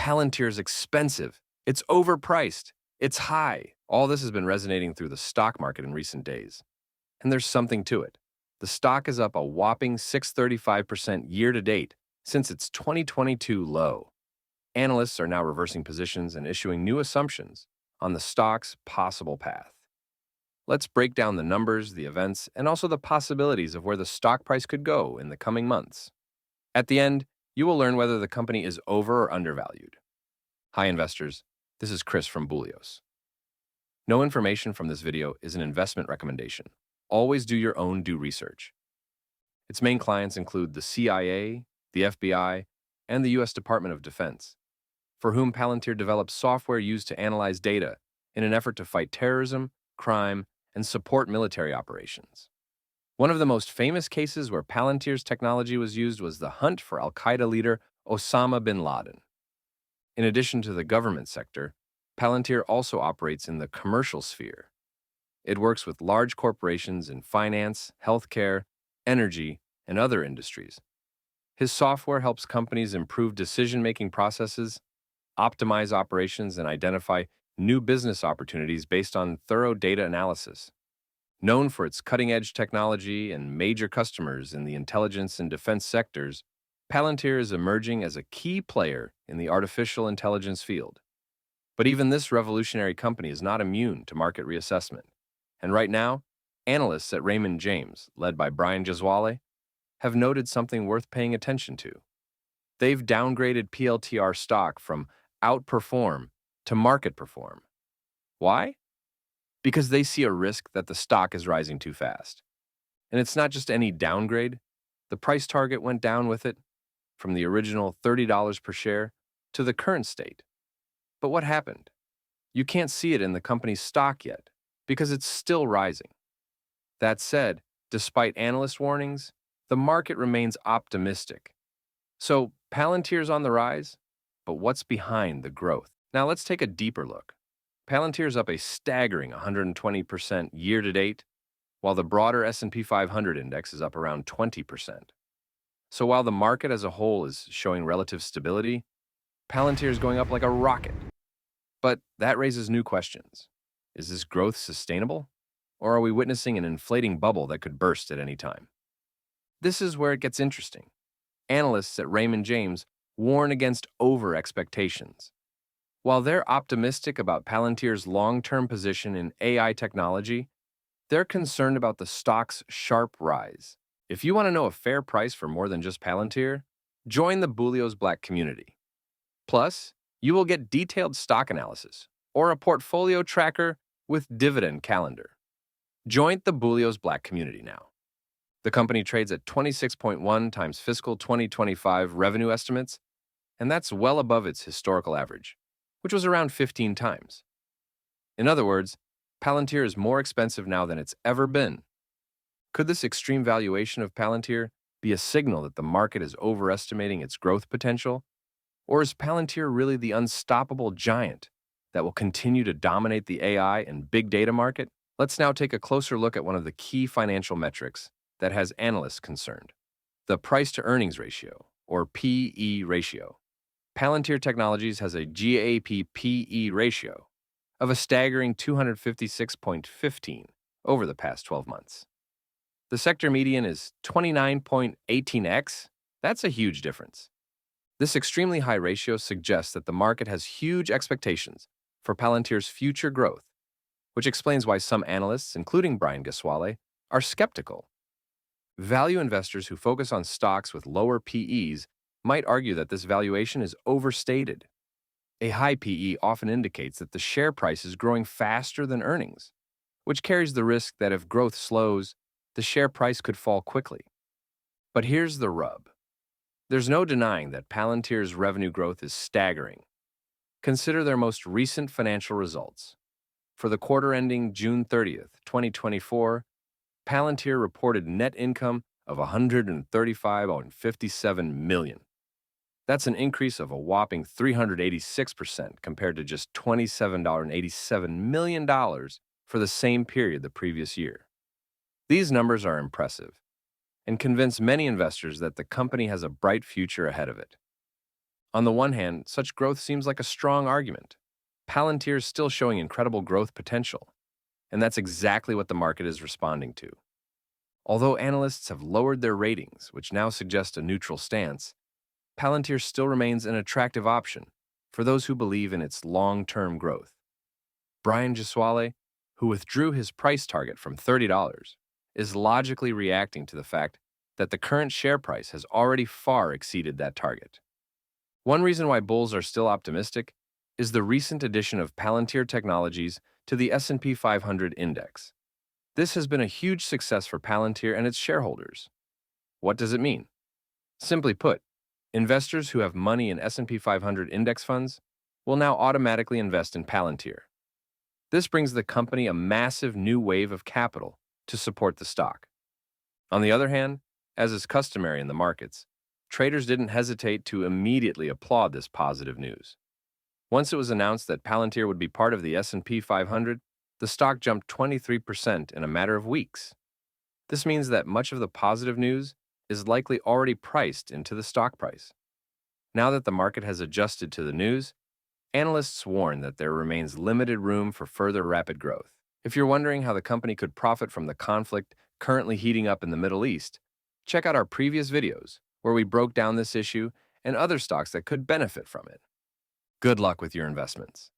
Palantir is expensive. It's overpriced. It's high. All this has been resonating through the stock market in recent days. And there's something to it. The stock is up a whopping 635% year to date since its 2022 low. Analysts are now reversing positions and issuing new assumptions on the stock's possible path. Let's break down the numbers, the events, and also the possibilities of where the stock price could go in the coming months. At the end, you will learn whether the company is over or undervalued. Hi investors, this is Chris from 𝗕𝗂𝗶𝚀. No information from this video is an investment recommendation. Always do your own due research. Its main clients include the CIA, the FBI, and the U.S. Department of Defense, for whom Palantir develops software used to analyze data in an effort to fight terrorism, crime, and support military operations. One of the most famous cases where Palantir's technology was used was the hunt for al-Qaeda leader Osama bin Laden. In addition to the government sector, Palantir also operates in the commercial sphere. It works with large corporations in finance, healthcare, energy, and other industries. His software helps companies improve decision-making processes, optimize operations, and identify new business opportunities based on thorough data analysis. Known for its cutting-edge technology and major customers in the intelligence and defense sectors, Palantir is emerging as a key player in the artificial intelligence field. But even this revolutionary company is not immune to market reassessment. And right now, analysts at Raymond James, led by 𝗕𝗂𝗋, have noted something worth paying attention to. They've downgraded PLTR stock from outperform to market perform. Why? Because they see a risk that the stock is rising too fast. And it's not just any downgrade. The price target went down with it, from the original $30 per share to the current state. But what happened? You can't see it in the company's stock yet, because it's still rising. That said, despite analyst warnings, the market remains optimistic. So Palantir's on the rise, but what's behind the growth? Now let's take a deeper look. Palantir's up a staggering 120% year to date, while the broader S&P 500 index is up around 20%. So while the market as a whole is showing relative stability, Palantir is going up like a rocket. But that raises new questions. Is this growth sustainable? Or are we witnessing an inflating bubble that could burst at any time? This is where it gets interesting. Analysts at Raymond James warn against over-expectations. While they're optimistic about Palantir's long-term position in AI technology, they're concerned about the stock's sharp rise. If you want to know a fair price for more than just Palantir, join the 𝗕𝗂𝗶𝗀 community. Plus, you will get detailed stock analysis or a portfolio tracker with dividend calendar. Join the 𝗕𝗂𝗶𝗀 community now. The company trades at 26.1 times fiscal 2025 revenue estimates, and that's well above its historical average, which was around 15 times. In other words, Palantir is more expensive now than it's ever been. Could this extreme valuation of Palantir be a signal that the market is overestimating its growth potential? Or is Palantir really the unstoppable giant that will continue to dominate the AI and big data market? Let's now take a closer look at one of the key financial metrics that has analysts concerned: the price-to-earnings ratio, or P/E ratio. Palantir Technologies has a GAAP/PE ratio of a staggering 256.15 over the past 12 months. The sector median is 29.18x. That's a huge difference. This extremely high ratio suggests that the market has huge expectations for Palantir's future growth, which explains why some analysts, including 𝗕𝗂𝗋, are skeptical. Value investors who focus on stocks with lower PEs might argue that this valuation is overstated. A high PE often indicates that the share price is growing faster than earnings, which carries the risk that if growth slows, the share price could fall quickly. But here's the rub. There's no denying that Palantir's revenue growth is staggering. Consider their most recent financial results. For the quarter ending June 30th, 2024, Palantir reported net income of $135.57 million. That's an increase of a whopping 386% compared to just $27.87 million for the same period the previous year. These numbers are impressive and convince many investors that the company has a bright future ahead of it. On the one hand, such growth seems like a strong argument. Palantir is still showing incredible growth potential, and that's exactly what the market is responding to. Although analysts have lowered their ratings, which now suggest a neutral stance, Palantir still remains an attractive option for those who believe in its long-term growth. 𝗕𝗂𝗋𝗋, who withdrew his price target from $30, is logically reacting to the fact that the current share price has already far exceeded that target. One reason why bulls are still optimistic is the recent addition of Palantir Technologies to the S&P 500 index. This has been a huge success for Palantir and its shareholders. What does it mean? Simply put, investors who have money in S&P 500 index funds will now automatically invest in Palantir. This brings the company a massive new wave of capital to support the stock. On the other hand, as is customary in the markets, traders didn't hesitate to immediately applaud this positive news. Once it was announced that Palantir would be part of the S&P 500, the stock jumped 23% in a matter of weeks. This means that much of the positive news is likely already priced into the stock price. Now that the market has adjusted to the news, analysts warn that there remains limited room for further rapid growth. If you're wondering how the company could profit from the conflict currently heating up in the Middle East, check out our previous videos where we broke down this issue and other stocks that could benefit from it. Good luck with your investments.